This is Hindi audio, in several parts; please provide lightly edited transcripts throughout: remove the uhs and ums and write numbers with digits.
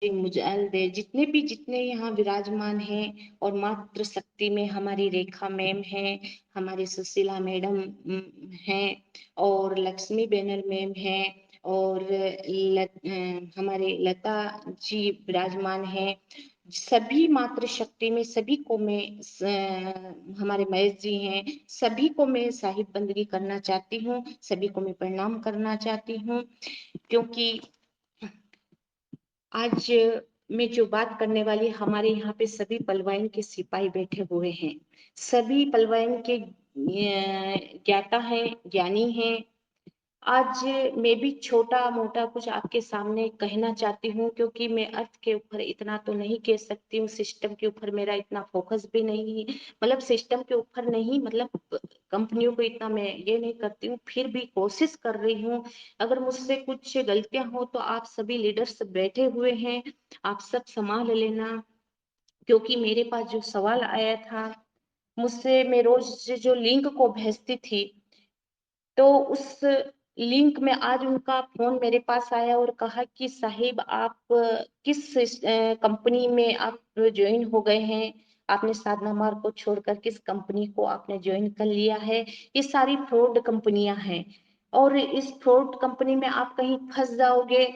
मुझे जितने भी जितने यहाँ विराजमान हैं और मातृ शक्ति में हमारी रेखा मैम है, हमारी सुशीला मैडम हैं और लक्ष्मी बैनर मैम हैं और हमारे लता जी विराजमान हैं। सभी मातृशक्ति में सभी को मैं हमारे महेश जी हैं, सभी को मैं साहिब बंदगी करना चाहती हूँ, सभी को मैं प्रणाम करना चाहती हूँ। क्योंकि आज मैं जो बात करने वाली, हमारे यहाँ पे सभी पलवाइन के सिपाही बैठे हुए हैं, सभी पलवाइन के ज्ञाता हैं, ज्ञानी हैं। आज मैं भी छोटा मोटा कुछ आपके सामने कहना चाहती हूँ, क्योंकि मैं अर्थ के ऊपर इतना तो नहीं कह सकती हूँ, सिस्टम के ऊपर मेरा इतना फोकस भी नहीं है, मतलब सिस्टम के ऊपर नहीं, मतलब कंपनियों को इतना मैं ये नहीं करती हूँ, फिर भी कोशिश कर रही हूँ। अगर मुझसे कुछ गलतियां हो तो आप सभी लीडर्स बैठे हुए हैं, आप सब संभाल लेना। क्योंकि मेरे पास जो सवाल आया था, मुझसे मैं रोज जो लिंक को भेजती थी, तो उस लिंक में आज उनका फोन मेरे पास आया और कहा कि साहिब आप किस कंपनी में आप ज्वाइन हो गए हैं, आपने साधना मार्ग को छोड़कर किस कंपनी को आपने ज्वाइन कर लिया है। ये सारी फ्रॉड कंपनियां हैं और इस फ्रॉड कंपनी में आप कहीं फंस जाओगे।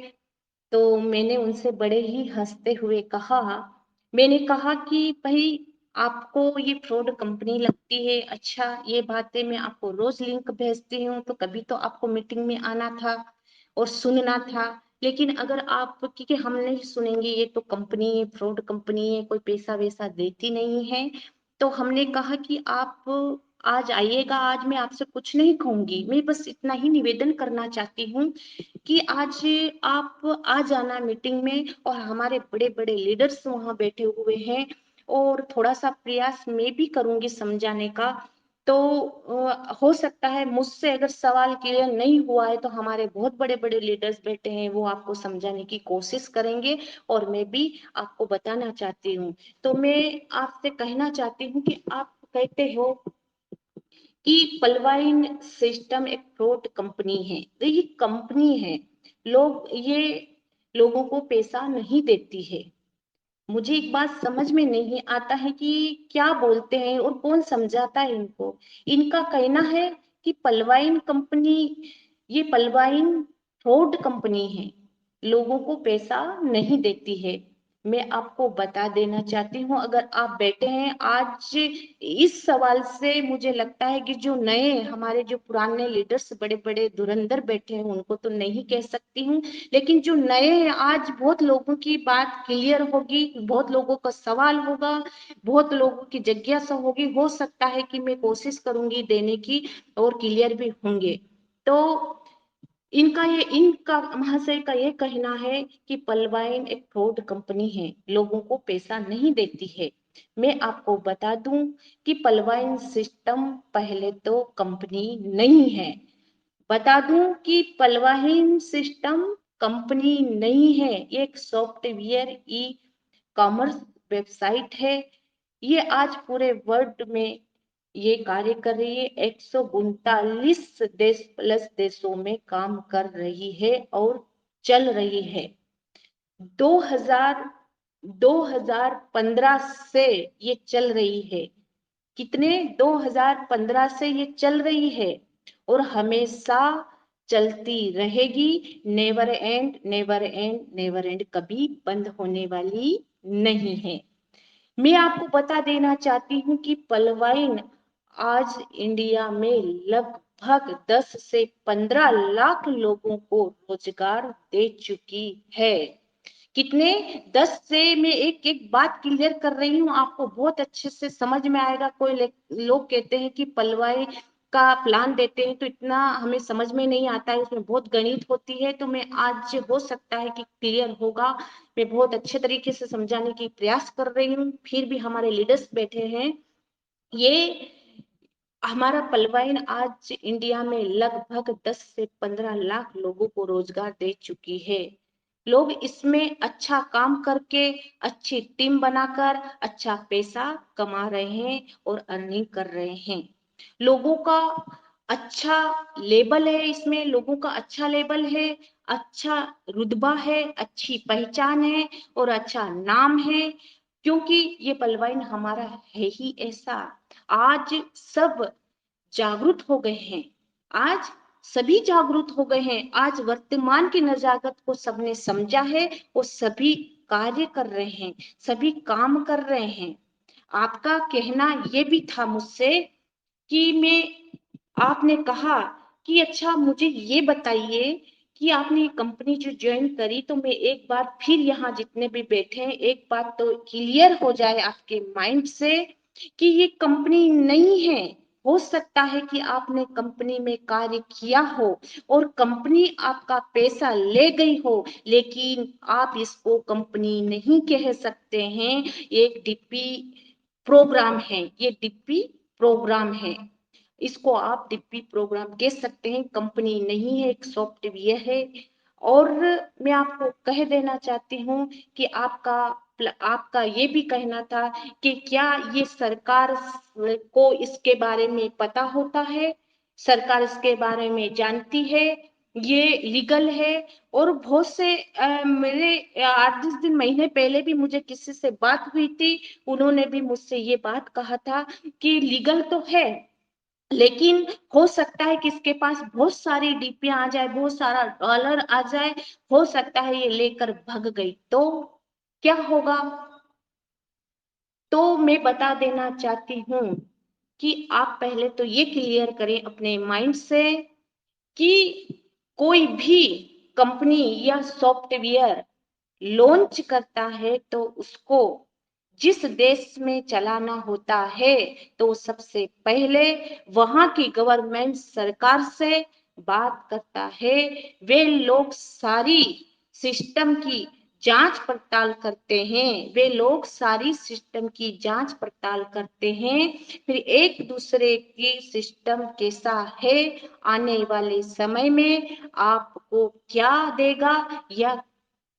तो मैंने उनसे बड़े ही हंसते हुए कहा, मैंने कहा कि भाई आपको ये फ्रॉड कंपनी लगती है, अच्छा ये बातें मैं आपको रोज लिंक भेजती हूँ, तो कभी तो आपको मीटिंग में आना था और सुनना था। लेकिन अगर आप, क्योंकि हम नहीं सुनेंगे, ये तो कंपनी है, फ्रॉड कंपनी है, कोई पैसा वैसा देती नहीं है, तो हमने कहा कि आप आज आइएगा, आज मैं आपसे कुछ नहीं कहूंगी, मैं बस इतना ही निवेदन करना चाहती हूँ कि आज आप आ जाना मीटिंग में, और हमारे बड़े बड़े लीडर्स वहां बैठे हुए हैं, और थोड़ा सा प्रयास मैं भी करूंगी समझाने का। तो हो सकता है मुझसे अगर सवाल क्लियर नहीं हुआ है तो हमारे बहुत बड़े बड़े लीडर्स बैठे हैं, वो आपको समझाने की कोशिश करेंगे, और मैं भी आपको बताना चाहती हूँ। तो मैं आपसे कहना चाहती हूँ कि आप कहते हो कि पलवाइन सिस्टम एक फ्रॉड कंपनी है, तो ये कंपनी है, लोग ये लोगों को पैसा नहीं देती है। मुझे एक बात समझ में नहीं आता है कि क्या बोलते हैं और कौन समझाता है इनको। इनका कहना है कि पलवाइन कंपनी, ये पलवाइन फ्रॉड कंपनी है, लोगों को पैसा नहीं देती है। मैं आपको बता देना चाहती हूँ, अगर आप बैठे हैं आज इस सवाल से, मुझे लगता है कि जो नए हमारे जो पुराने लीडर्स बड़े बड़े धुरंधर बैठे हैं उनको तो नहीं कह सकती हूँ, लेकिन जो नए हैं आज बहुत लोगों की बात क्लियर होगी, बहुत लोगों का सवाल होगा, बहुत लोगों की जिज्ञासा होगी, हो सकता है कि मैं कोशिश करूंगी देने की और क्लियर भी होंगे। तो इनका महाशय का ये कहना है कि पलवाइन एक फ्रॉड कंपनी है, लोगों को पैसा नहीं देती है। मैं आपको बता दूं कि पलवाइन सिस्टम पहले तो कंपनी नहीं है, बता दूं कि पलवाइन सिस्टम कंपनी नहीं है, ये एक सॉफ्टवेयर ई कॉमर्स वेबसाइट है। ये आज पूरे वर्ल्ड में ये कार्य कर रही है, 139 देश प्लस देशों में काम कर रही है और चल रही है। 2000 2015 से ये चल रही है। कितने, 2015 से ये चल रही है और हमेशा चलती रहेगी, never and never and never and, कभी बंद होने वाली नहीं है। मैं आपको बता देना चाहती हूँ कि पलवाइन आज इंडिया में लगभग 10 से 15 लाख लोगों को रोजगार दे चुकी है। कितने, 10 से, मैं एक एक बात क्लियर कर रही हूँ, आपको बहुत अच्छे से समझ में आएगा। कोई लोग कहते हैं कि पलवाई का प्लान देते हैं तो इतना हमें समझ में नहीं आता है, उसमें बहुत गणित होती है, तो मैं आज हो सकता है कि क्लियर होगा। मैं बहुत अच्छे तरीके से समझाने की प्रयास कर रही हूँ, फिर भी हमारे लीडर्स बैठे हैं। ये हमारा पलवाइन आज इंडिया में लगभग 10 से 15 लाख लोगों को रोजगार दे चुकी है। लोग इसमें अच्छा काम करके, अच्छी टीम बनाकर अच्छा पैसा कमा रहे हैं और अर्निंग कर रहे हैं। लोगों का अच्छा लेबल है, इसमें लोगों का अच्छा लेबल है, अच्छा रुतबा है, अच्छी पहचान है और अच्छा नाम है, क्योंकि ये पलवाइन हमारा है ही ऐसा। आज सब जागरूक हो गए हैं, आज सभी जागरूक हो गए हैं, आज वर्तमान की नजाकत को सबने समझा है और सभी कार्य कर रहे हैं, सभी काम कर रहे हैं। आपका कहना ये भी था मुझसे कि मैं आपने कहा कि अच्छा मुझे ये बताइए कि आपने कंपनी जो ज्वाइन करी, तो मैं एक बार फिर यहाँ जितने भी बैठे हैं एक बात तो क्लियर हो जाए आपके माइंड से कि ये कंपनी नहीं है। हो सकता है कि आपने कंपनी में कार्य किया हो और कंपनी आपका पैसा ले गई हो, लेकिन आप इसको कंपनी नहीं कह सकते हैं, एक डिप्पी प्रोग्राम है, ये डिप्पी प्रोग्राम है, इसको आप डिप्पी प्रोग्राम कह सकते हैं, कंपनी नहीं है, एक सॉफ्टवेयर है। और मैं आपको कह देना चाहती हूँ कि आपका ये भी कहना था कि क्या ये सरकार को इसके बारे में पता होता है, सरकार इसके बारे में जानती है, ये लीगल है। और बहुत से मेरे 8-10 दिन महीने पहले भी मुझे किसी से बात हुई थी, उन्होंने भी मुझसे ये बात कहा था कि लीगल तो है, लेकिन हो सकता है कि इसके पास बहुत सारी डीपियां आ जाए, बहुत सारा डॉलर आ जाए, हो सकता है ये लेकर भग गई तो क्या होगा। तो मैं बता देना चाहती हूँ कि आप पहले तो ये क्लियर करें अपने माइंड से कि कोई भी कंपनी या सॉफ्टवेयर लॉन्च करता है तो उसको जिस देश में चलाना होता है तो सबसे पहले वहां की गवर्नमेंट सरकार से बात करता है। वे लोग सारी सिस्टम की जांच पड़ताल करते हैं, वे लोग सारी सिस्टम की जांच पड़ताल करते हैं, फिर एक दूसरे की सिस्टम कैसा है, आने वाले समय में आपको क्या देगा, या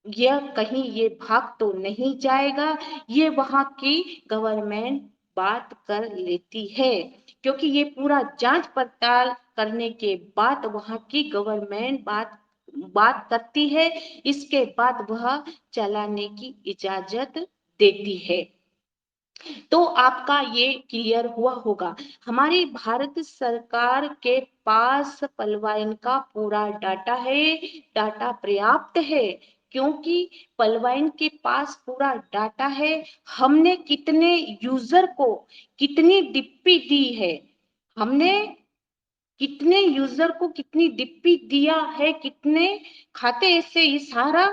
यह कहीं ये भाग तो नहीं जाएगा, ये वहां की गवर्नमेंट बात कर लेती है, क्योंकि ये पूरा जांच पड़ताल करने के बाद वहां की गवर्नमेंट बात बात करती है, इसके बाद वह चलाने की इजाजत देती है। तो आपका ये क्लियर हुआ होगा। हमारी भारत सरकार के पास पलवाइन का पूरा डाटा है, डाटा पर्याप्त है, क्योंकि पलवाइन के पास पूरा डाटा है, हमने कितने यूजर को कितनी डिप्पी दी है, हमने कितने यूजर को कितनी डिप्पी दिया है, कितने खाते ऐसे, ये सारा,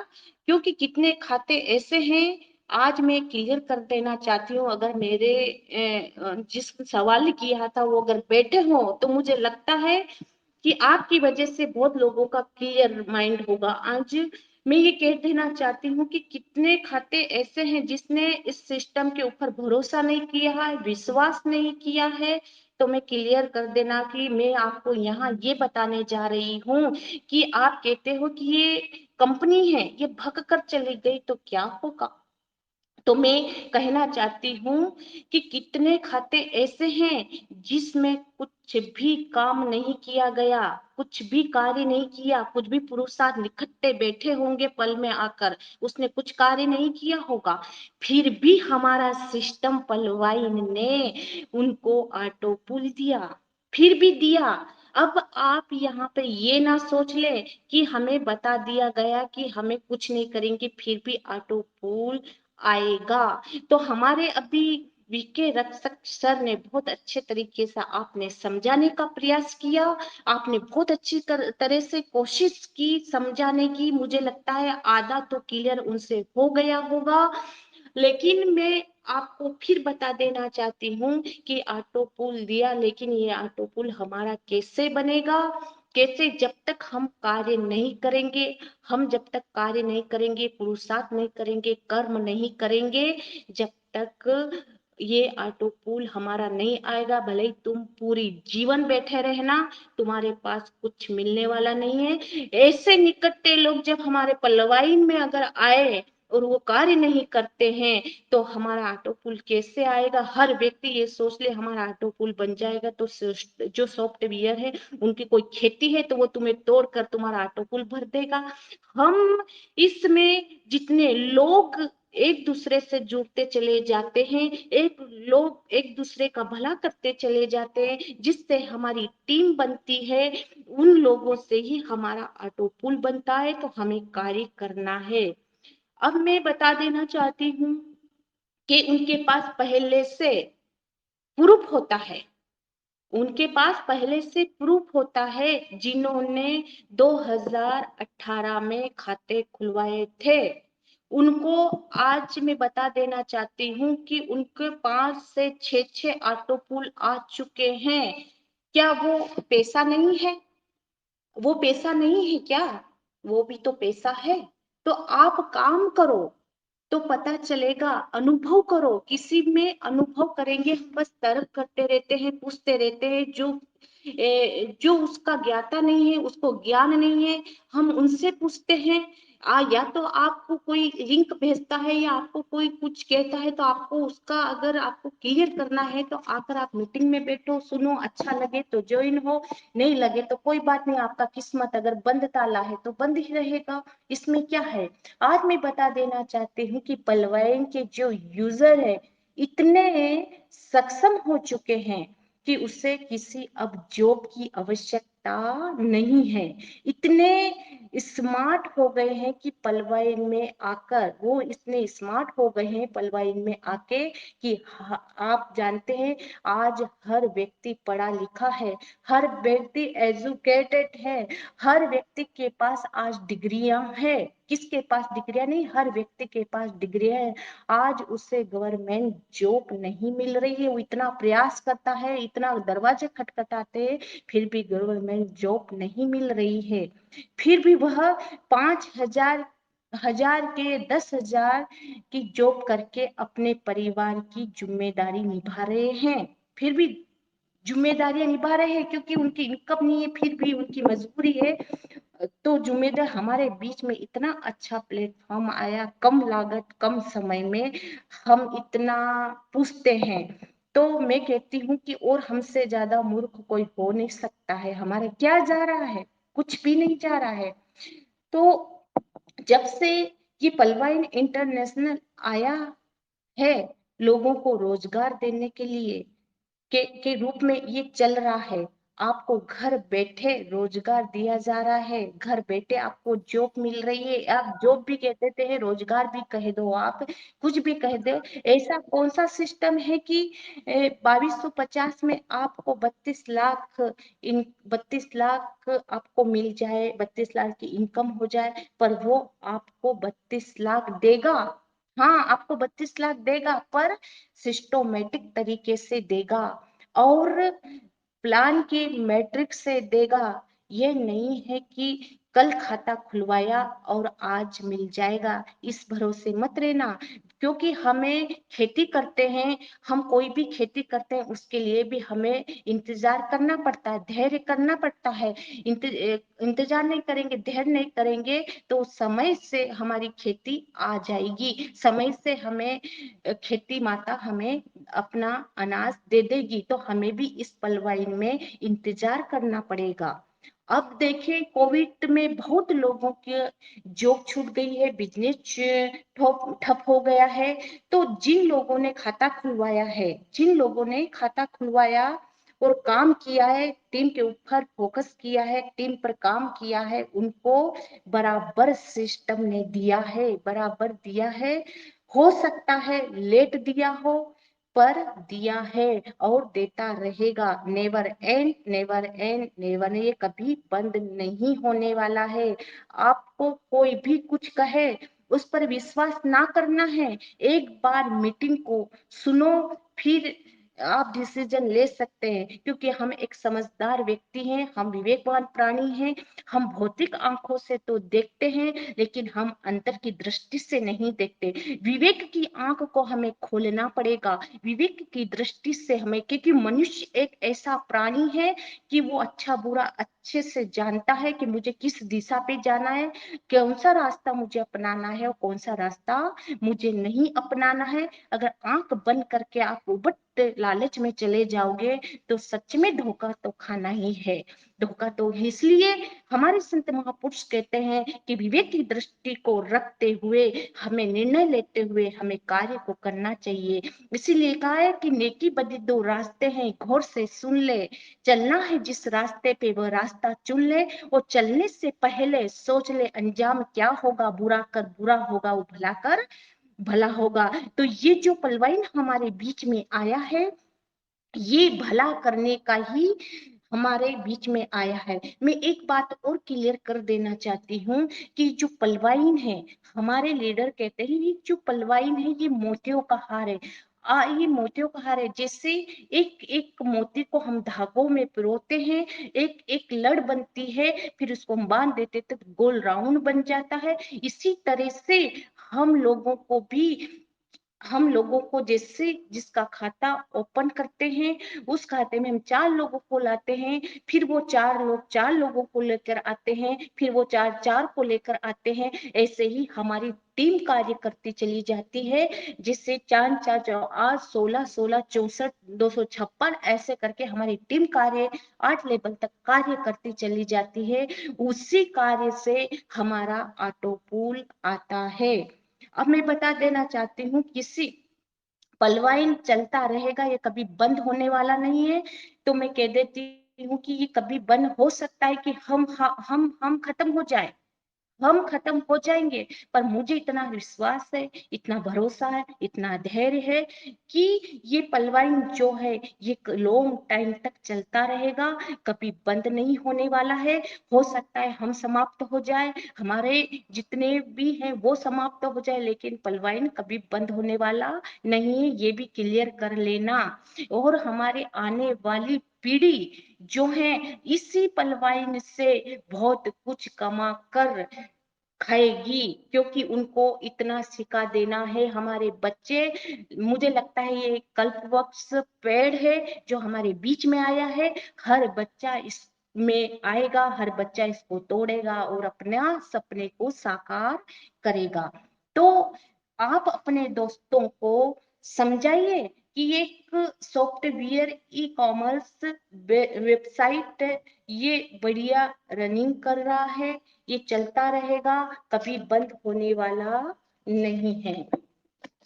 क्योंकि कितने खाते ऐसे हैं। आज मैं क्लियर कर देना चाहती हूँ, अगर मेरे जिस सवाल किया था वो अगर बैठे हो तो मुझे लगता है कि आपकी वजह से बहुत लोगों का क्लियर माइंड होगा। आज मैं ये कह देना चाहती हूँ कि कितने खाते ऐसे हैं जिसने इस सिस्टम के ऊपर भरोसा नहीं किया है, विश्वास नहीं किया है। तो मैं क्लियर कर देना कि मैं आपको यहाँ ये बताने जा रही हूँ कि आप कहते हो कि ये कंपनी है, ये भग कर चली गई तो क्या होगा। तो मैं कहना चाहती हूँ कि कितने खाते ऐसे हैं जिसमें कुछ भी काम नहीं किया गया, कुछ भी कार्य नहीं किया, कुछ भी पुरुषार्थ निखट्टे बैठे होंगे पल में आकर, उसने कुछ कार्य नहीं किया होगा, फिर भी हमारा सिस्टम पलवाइन ने उनको ऑटो पुल दिया, फिर भी दिया। अब आप यहाँ पे ये ना सोच ले कि हमें बता दिया गया कि हमें कुछ नहीं करेंगे फिर भी ऑटो पुल आएगा। तो हमारे अभी वीके रक्षक सर ने बहुत अच्छे तरीके से आपने समझाने का प्रयास किया, आपने बहुत अच्छी तरह से कोशिश की समझाने की, मुझे लगता है आधा तो क्लियर उनसे हो गया होगा। लेकिन मैं आपको फिर बता देना चाहती हूँ कि ऑटो पुल दिया, लेकिन ये ऑटो पुल हमारा कैसे बनेगा, कैसे, जब तक हम कार्य नहीं करेंगे, हम जब तक कार्य नहीं करेंगे, पुरुषार्थ नहीं करेंगे, कर्म नहीं करेंगे, जब तक ये ऑटो पुल हमारा नहीं आएगा, भले ही तुम पूरी जीवन बैठे रहना, तुम्हारे पास कुछ मिलने वाला नहीं है। ऐसे निकटते लोग जब हमारे पलवाइन में अगर आए और वो कार्य नहीं करते हैं तो हमारा ऑटो पुल कैसे आएगा। हर व्यक्ति ये सोच ले हमारा ऑटो पुल बन जाएगा तो जो सॉफ्टवेयर है उनकी कोई खेती है तो वो तुम्हें तोड़कर तुम्हारा ऑटो पुल भर देगा। हम इसमें जितने लोग एक दूसरे से जुड़ते चले जाते हैं, लोग एक दूसरे का भला करते चले जाते हैं, जिससे हमारी टीम बनती है, उन लोगों से ही हमारा ऑटो पुल बनता है। तो हमें कार्य करना है। अब मैं बता देना चाहती हूँ कि उनके पास पहले से प्रूफ होता है, उनके पास पहले से प्रूफ होता है, जिन्होंने 2018 में खाते खुलवाए थे उनको आज मैं बता देना चाहती हूँ कि उनके 5 से 6 ऑटो पुल आ चुके हैं। क्या वो पैसा नहीं है? वो पैसा नहीं है क्या? वो भी तो पैसा है। तो आप काम करो तो पता चलेगा, अनुभव करो। किसी में अनुभव करेंगे, हम बस तर्क करते रहते हैं, पूछते रहते हैं। जो उसका ज्ञाता नहीं है, उसको ज्ञान नहीं है, हम उनसे पूछते हैं। या तो आपको कोई लिंक भेजता है या आपको कोई कुछ कहता है तो आपको उसका अगर आपको क्लियर करना है तो आकर आप मीटिंग में बैठो, सुनो, अच्छा लगे तो ज्वाइन हो, नहीं लगे तो कोई बात नहीं। आपका किस्मत अगर बंद ताला है तो बंद ही रहेगा, इसमें क्या है। आज मैं बता देना चाहती हूँ कि पलवैन के जो यूजर है इतने सक्षम हो चुके हैं कि उसे किसी अब जॉब की आवश्यकता नहीं है। इतने स्मार्ट हो गए हैं कि पलवैन में आकर वो इतने स्मार्ट हो गए हैं पलवैन में आके कि आप जानते हैं आज हर व्यक्ति पढ़ा लिखा है, हर व्यक्ति एजुकेटेड है, हर व्यक्ति के पास आज डिग्रियां है। किसके पास डिग्रियां नहीं, हर व्यक्ति के पास डिग्रियां है। आज उसे गवर्नमेंट जॉब नहीं मिल रही है, वो इतना प्रयास करता है, इतना दरवाजे खटखटाते हैं, फिर भी गवर्नमेंट जॉब नहीं मिल रही है। फिर भी वह 5,000 हजार के 10,000 की जॉब करके अपने परिवार की जिम्मेदारी निभा रहे हैं। फिर भी जिम्मेदारियां निभा रहे हैं क्योंकि उनकी इनकम नहीं है, फिर भी उनकी मजबूरी है। तो जिम्मेदार हमारे बीच में इतना अच्छा प्लेटफॉर्म आया, कम लागत कम समय में हम इतना पूछते हैं। तो मैं कहती हूँ कि और हमसे ज्यादा मूर्ख कोई हो नहीं सकता है। हमारे क्या जा रहा है? कुछ भी नहीं जा रहा है। तो जब से ये पलवाइन इंटरनेशनल आया है, लोगों को रोजगार देने के लिए के रूप में ये चल रहा है। आपको घर बैठे रोजगार दिया जा रहा है, घर बैठे आपको जॉब मिल रही है। आप जॉब भी कह देते हैं, रोजगार भी कह दो, आप कुछ भी कह दो। ऐसा कौन सा सिस्टम है कि 2250 में आपको 32 लाख, इन 32 लाख आपको मिल जाए, 32 लाख की इनकम हो जाए, पर वो आपको 32 लाख देगा। हाँ, आपको 32 लाख देगा, पर सिस्टोमेटिक तरीके से देगा और प्लान के मैट्रिक से देगा। ये नहीं है कि कल खाता खुलवाया और आज मिल जाएगा, इस भरोसे मत रहना। क्योंकि हमें खेती करते हैं, हम कोई भी खेती करते हैं उसके लिए भी हमें इंतजार करना पड़ता है, धैर्य करना पड़ता है। इंतजार नहीं करेंगे, धैर्य नहीं करेंगे तो समय से हमारी खेती आ जाएगी, समय से हमें खेती माता हमें अपना अनाज दे देगी। तो हमें भी इस पलवाइन में इंतजार करना पड़ेगा। अब देखिए, कोविड में बहुत लोगों की जॉब छूट गई है, बिजनेस ठप हो गया है। तो जिन लोगों ने खाता खुलवाया है, जिन लोगों ने खाता खुलवाया और काम किया है, टीम के ऊपर फोकस किया है, टीम पर काम किया है, उनको बराबर सिस्टम ने दिया है, बराबर दिया है। हो सकता है लेट दिया हो, पर दिया है और देता रहेगा। Never and, never and, never, ये कभी बंद नहीं होने वाला है। आपको कोई भी कुछ कहे उस पर विश्वास ना करना है। एक बार मीटिंग को सुनो, फिर आप डिसीजन ले सकते हैं। क्योंकि हम एक समझदार व्यक्ति हैं, हम विवेकवान प्राणी हैं। हम भौतिक आंखों से तो देखते हैं, लेकिन हम अंतर की दृष्टि से नहीं देखते। विवेक की आंख को हमें खोलना पड़ेगा, विवेक की दृष्टि से हमें, क्योंकि मनुष्य एक ऐसा प्राणी है कि वो अच्छा बुरा अच्छे से जानता है कि मुझे किस दिशा पे जाना है, कौन सा रास्ता मुझे अपनाना है और कौन सा रास्ता मुझे नहीं अपनाना है। अगर आंख बंद करके आप उबट लालच में चले जाओगे तो सच में धोखा तो खाना ही है। धोखा तो इसलिए हमारे संत महापुरुष कहते हैं कि विवेक की दृष्टि को रखते हुए हमें निर्णय लेते हुए हमें कार्य को करना चाहिए। इसीलिए कहा है कि नेकी बदी दो रास्ते हैं, गौर से सुन ले, चलना है जिस रास्ते पे वह रास्ता चुन ले, और चलने से पहले सोच ले अंजाम क्या होगा, बुरा कर बुरा होगा, वो भला कर भला होगा। तो ये जो पलवाइन हमारे बीच में आया है, ये भला करने का ही हमारे बीच में आया है। मैं एक बात और क्लियर कर देना चाहती हूँ कि जो पलवाइन है, हमारे लीडर कहते हैं ये जो पलवाइन है ये मोतियों का हार है। ये मोतियों का हार है। जैसे एक एक मोती को हम धागों में पिरोते हैं, एक एक लड़ बनती है, फिर उसको हम बांध देते तो गोल राउंड बन जाता है। इसी तरह से हम लोगों को भी, हम लोगों को जैसे जिसका खाता ओपन करते हैं, उस खाते में हम चार लोगों को लाते हैं, फिर वो चार लोग चार लोगों को लेकर आते हैं, फिर वो चार चार को लेकर आते हैं। ऐसे ही हमारी टीम कार्य करती चली जाती है, जिससे चार चार 16 16 64 256 ऐसे करके हमारी टीम कार्य 8 लेवल तक कार्य करती चली जाती है। उसी कार्य से हमारा ऑटो पूल आता है। अब मैं बता देना चाहती हूँ, किसी पलवाइन चलता रहेगा, ये कभी बंद होने वाला नहीं है। तो मैं कह देती हूँ कि ये कभी बंद हो सकता है कि हम खत्म हो जाए, हम खत्म हो जाएंगे, पर मुझे इतना विश्वास है, इतना भरोसा है, इतना धैर्य है कि ये पलवाइन जो है ये लॉन्ग टाइम तक चलता रहेगा, कभी बंद नहीं होने वाला है। हो सकता है हम समाप्त हो जाए, हमारे जितने भी हैं वो समाप्त हो जाए, लेकिन पलवाइन कभी बंद होने वाला नहीं है, ये भी क्लियर कर लेना। और हमारे आने वाली पीढ़ी जो है इसी पलवाइन से बहुत कुछ कमा कर खाएगी, क्योंकि उनको इतना सिखा देना है हमारे बच्चे। मुझे लगता है ये कल्पवृक्ष पेड़ है जो हमारे बीच में आया है। हर बच्चा इसमें आएगा, हर बच्चा इसको तोड़ेगा और अपना सपने को साकार करेगा। तो आप अपने दोस्तों को समझाइए कि एक सॉफ्टवेयर ई कॉमर्स वेबसाइट ये बढ़िया रनिंग कर रहा है, ये चलता रहेगा, कभी बंद होने वाला नहीं है।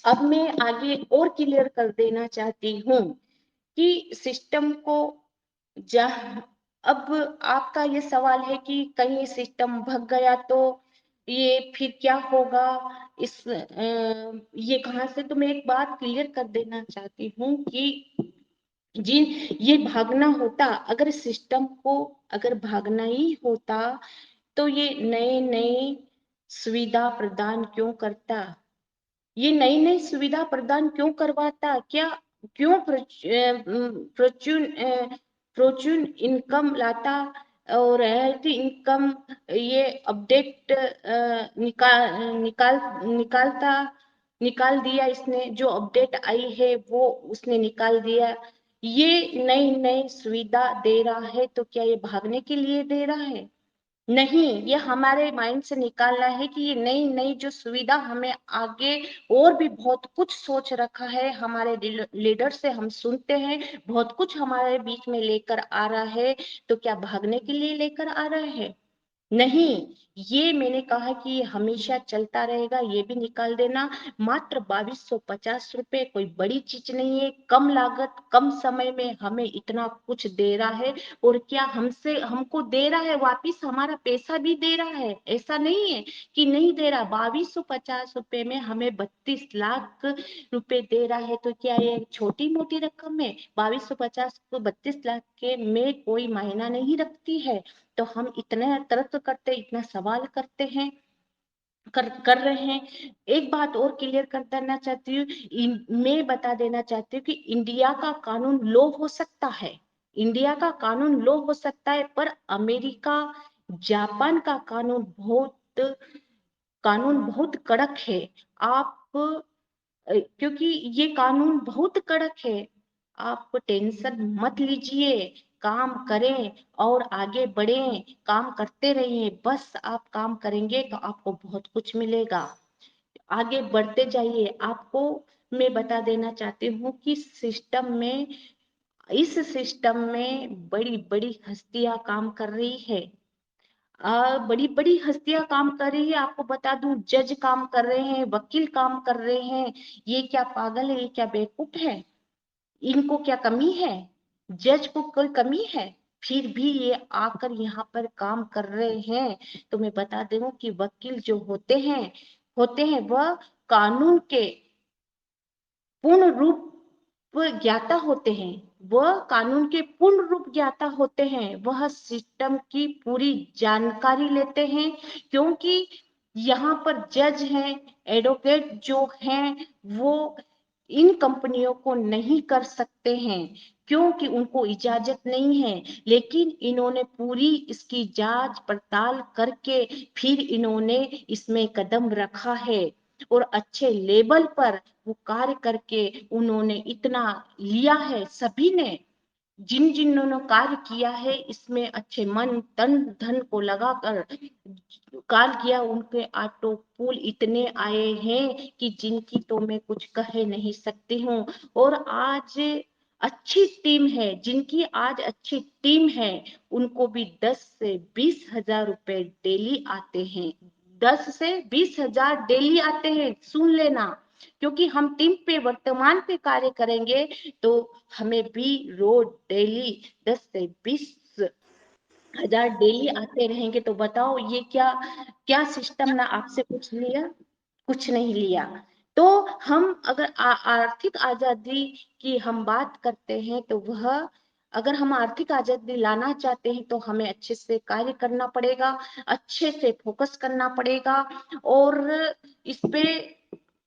अब मैं आगे और क्लियर कर देना चाहती हूँ कि सिस्टम को जा अब आपका ये सवाल है कि कहीं सिस्टम भग गया तो ये फिर क्या होगा, ये कहां से। तो मैं एक बात क्लियर कर देना चाहती हूँ कि जी, ये भागना होता, अगर सिस्टम को अगर भागना ही होता तो ये नए नए सुविधा प्रदान क्यों करता, ये नई नई सुविधा प्रदान क्यों करवाता, क्या क्यों प्रचुर प्रचुर इनकम लाता और रॉयल्टी इनकम ये अपडेट निकालता, निकाल दिया इसने, जो अपडेट आई है वो उसने निकाल दिया। ये नई नई सुविधा दे रहा है तो क्या ये भागने के लिए दे रहा है? नहीं, ये हमारे माइंड से निकालना है कि ये नई नई जो सुविधा हमें आगे और भी बहुत कुछ सोच रखा है, हमारे लीडर से हम सुनते हैं बहुत कुछ हमारे बीच में लेकर आ रहा है, तो क्या भागने के लिए लेकर आ रहा है? नहीं, ये मैंने कहा कि ये हमेशा चलता रहेगा, ये भी निकाल देना। मात्र 2250 रुपए कोई बड़ी चीज नहीं है, कम लागत कम समय में हमें इतना कुछ दे रहा है। और क्या हमसे हमको दे रहा है वापिस, हमारा पैसा भी दे रहा है, ऐसा नहीं है कि नहीं दे रहा। 2250 रुपए में हमें 32 लाख रुपए दे रहा है, तो क्या ये छोटी मोटी रकम है? 2250 को 32 लाख के में कोई मायना नहीं रखती है। तो हम इतना तर्क करते, इतना सवाल करते हैं, कर रहे हैं। एक बात और क्लियर कर देना चाहती हूँ, मैं बता देना चाहती हूँ कि इंडिया का कानून लॉ हो सकता है, इंडिया का कानून लॉ हो सकता है, पर अमेरिका जापान का कानून बहुत कड़क है। आप क्योंकि ये कानून बहुत कड़क है, आप टेंशन मत लीजिए, काम करें और आगे बढ़ें, काम करते रहिए। बस आप काम करेंगे तो आपको बहुत कुछ मिलेगा। आगे बढ़ते जाइए। आपको मैं बता देना चाहती हूँ कि इस सिस्टम में बड़ी बड़ी हस्तियां काम कर रही है। बड़ी बड़ी हस्तियां काम कर रही है। आपको बता दूं, जज काम कर रहे हैं, वकील काम कर रहे हैं। ये क्या पागल है? ये क्या बेवकूफ है? इनको क्या कमी है? जज को कोई कमी है? फिर भी ये आकर यहाँ पर काम कर रहे हैं। तो मैं बता दूं कि वकील जो होते हैं वह कानून के पूर्ण रूप ज्ञाता होते हैं। वह कानून के पूर्ण रूप ज्ञाता होते हैं। वह सिस्टम की पूरी जानकारी लेते हैं, क्योंकि यहाँ पर जज हैं, एडवोकेट जो हैं, वो इन कंपनियों को नहीं कर सकते हैं, क्योंकि उनको इजाजत नहीं है। लेकिन इन्होंने पूरी इसकी जांच पड़ताल करके फिर इन्होंने इसमें कदम रखा है और अच्छे लेवल पर वो कार्य करके उन्होंने इतना लिया है। सभी ने जिन्होंने कार्य किया है इसमें अच्छे मन तन धन को लगाकर कार्य किया, उनके ऑटो पुल इतने आए हैं कि जिनकी तो मैं कुछ कह नहीं सकती हूँ। और आज अच्छी टीम है, जिनकी आज अच्छी टीम है, उनको भी 10 से 20 हजार रुपए डेली आते हैं। 10 से 20 हजार डेली आते हैं, सुन लेना। क्योंकि हम टीम पे वर्तमान पे कार्य करेंगे तो हमें भी रोज डेली 10 से 20 हजार डेली आते रहेंगे। तो बताओ ये क्या क्या सिस्टम ना आपसे कुछ लिया? कुछ नहीं लिया। तो हम अगर आर्थिक आजादी की हम बात करते हैं तो वह अगर हम आर्थिक आजादी लाना चाहते हैं तो हमें अच्छे से कार्य करना पड़ेगा, अच्छे से फोकस करना पड़ेगा। और इस पे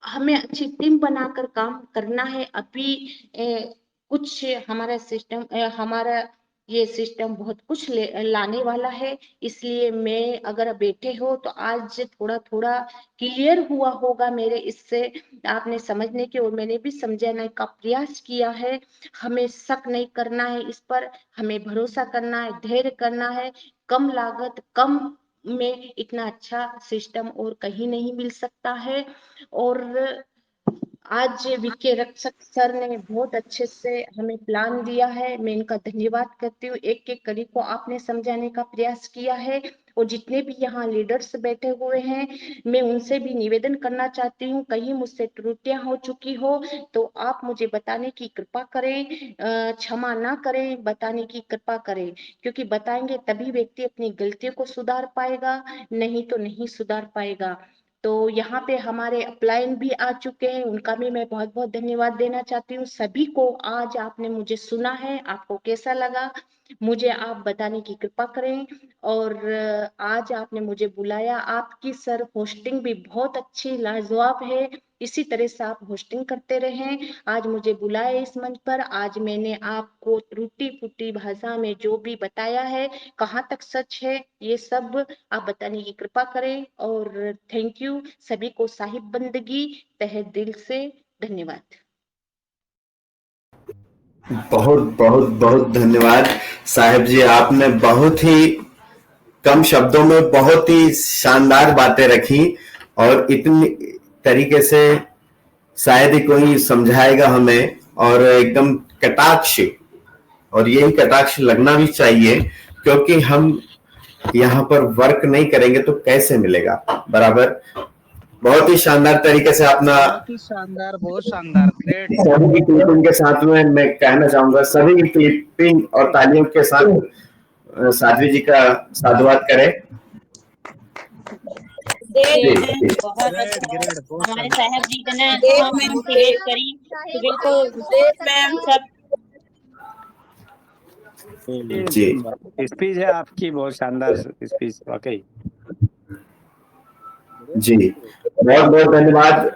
हमें अच्छी टीम बनाकर काम करना है। अभी कुछ हमारा ये सिस्टम बहुत कुछ लाने वाला है। इसलिए मैं अगर बैठे हो तो आज थोड़ा थोड़ा क्लियर हुआ होगा मेरे इससे आपने समझने की, और मैंने भी समझाने का प्रयास किया है। हमें शक नहीं करना है इस पर, हमें भरोसा करना है, धैर्य करना है। कम लागत कम में इतना अच्छा सिस्टम और कहीं नहीं मिल सकता है। और आज विके रक्षक सर ने बहुत अच्छे से हमें प्लान दिया है। मैं इनका धन्यवाद करती हूँ। एक एक कड़ी को आपने समझाने का प्रयास किया है। और जितने भी यहाँ लीडर्स बैठे हुए हैं, मैं उनसे भी निवेदन करना चाहती हूँ, कहीं मुझसे त्रुटियां हो चुकी हो तो आप मुझे बताने की कृपा करें, क्षमा ना करें, बताने की कृपा करें। क्योंकि बताएंगे तभी व्यक्ति अपनी गलतियों को सुधार पाएगा, नहीं तो नहीं सुधार पाएगा। तो यहाँ पे हमारे अपलाइन भी आ चुके हैं, उनका भी मैं बहुत बहुत धन्यवाद देना चाहती हूँ। सभी को आज आपने मुझे सुना है, आपको कैसा लगा मुझे आप बताने की कृपा करें। और आज आपने मुझे बुलाया, आपकी सर होस्टिंग भी बहुत अच्छी लाजवाब है। इसी तरह से आप होस्टिंग करते रहें। आज मुझे बुलाए इस मंच पर, आज मैंने आपको त्रुटि फुटी भाषा में जो भी बताया है, कहाँ तक सच है, ये सब आप बताने की कृपा करें। और थैंक यू सभी को, साहिब बंदगी तहे दिल से धन्यवाद। बहुत बहुत बहुत धन्यवाद साहिब जी, आपने बहुत ही कम शब्दों में बहुत ही शानदार बातें रखी और इतनी तरीके से शायद ही कोई समझाएगा हमें, और एकदम कटाक्ष, और यही कटाक्ष लगना भी चाहिए, क्योंकि हम यहाँ पर वर्क नहीं करेंगे तो कैसे मिलेगा बराबर। बहुत ही शानदार तरीके से अपना बहुत ही शानदार, बहुत शानदार, ग्रेट। सभी की क्लिपिंग के साथ में मैं कहना चाहूंगा, सभी की क्लिपिंग और तालियों के साथ साध्वी जी का साधुवाद करें। बहुत अच्छा हमारे साहब जी ने मोटिवेट करी तो बिल्कुल सब जी स्पीच है आपकी, बहुत शानदार स्पीच वाकई। जी बहुत बहुत धन्यवाद।